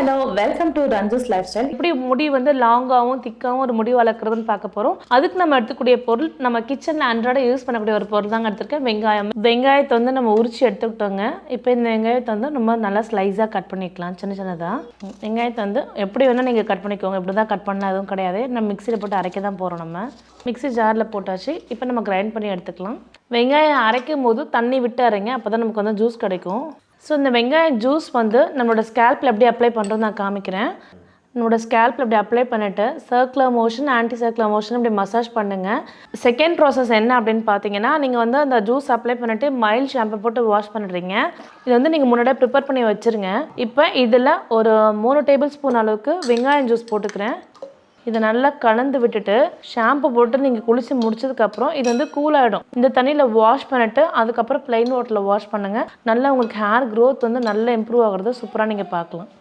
Hello, welcome to Ranju's lifestyle. இப்படி முடி வந்து லாங்காகவும் திக்காகவும் ஒரு முடி வளர்க்குறதுன்னு பார்க்க போகிறோம். அதுக்கு நம்ம எடுத்துக்கூடிய பொருள் நம்ம கிச்சனில் அன்றாட யூஸ் பண்ணக்கூடிய ஒரு பொருள் தாங்க எடுத்துருக்கேன். வெங்காயத்தை வந்து நம்ம உரிச்சு எடுத்துக்கிட்டோங்க. இப்போ இந்த வெங்காயத்தை வந்து நம்ம நல்லா ஸ்லைஸாக கட் பண்ணிக்கலாம், சின்ன சின்னதாக. வெங்காயத்தை வந்து எப்படி வேணால் நீங்கள் கட் பண்ணிக்கோங்க. இப்படி தான் கட் பண்ணால் எதுவும் கிடையாது. நம்ம மிக்சியில் போட்டு அரைக்க தான் போகிறோம். நம்ம மிக்சி ஜாரில் போட்டாச்சு. இப்போ நம்ம கிரைண்ட் பண்ணி எடுத்துக்கலாம். வெங்காயம் அரைக்கும் போது தண்ணி விட்டு அரைங்க, அப்போ தான் நமக்கு வந்து ஜூஸ் கிடைக்கும். ஸோ இந்த வெங்காயம் ஜூஸ் வந்து நம்மளோட ஸ்கேல்பில் எப்படி அப்ளை பண்ணுறது நான் காமிக்கிறேன். என்னோடய ஸ்கேல்பில் இப்படி அப்ளை பண்ணிவிட்டு circular motion, anti circular motion இப்படி மசாஜ் பண்ணுங்கள். செகண்ட் ப்ராசஸ் என்ன அப்படின்னு பார்த்தீங்கன்னா, நீங்கள் வந்து அந்த ஜூஸ் அப்ளை பண்ணிவிட்டு மைல்ட் ஷாம்பு போட்டு வாஷ் பண்ணிடுறீங்க. இது வந்து நீங்கள் முன்னாடியே ப்ரிப்பேர் பண்ணி வச்சுருங்க. இப்போ இதில் ஒரு 3 டேபிள் ஸ்பூன் அளவுக்கு வெங்காயம் ஜூஸ் போட்டுக்கிறேன். இதை நல்லா கலந்து விட்டுட்டு ஷாம்பு போட்டு நீங்கள் குளித்து முடிச்சதுக்கப்புறம் இது வந்து கூல் ஆகிடும். இந்த தண்ணியில் வாஷ் பண்ணிவிட்டு அதுக்கப்புறம் ப்ளைன் வாட்டரில் வாஷ் பண்ணுங்கள். நல்லா உங்களுக்கு ஹேர் க்ரோத் வந்து நல்லா இம்ப்ரூவ் ஆகிறது சூப்பராக நீங்கள் பார்க்கலாம்.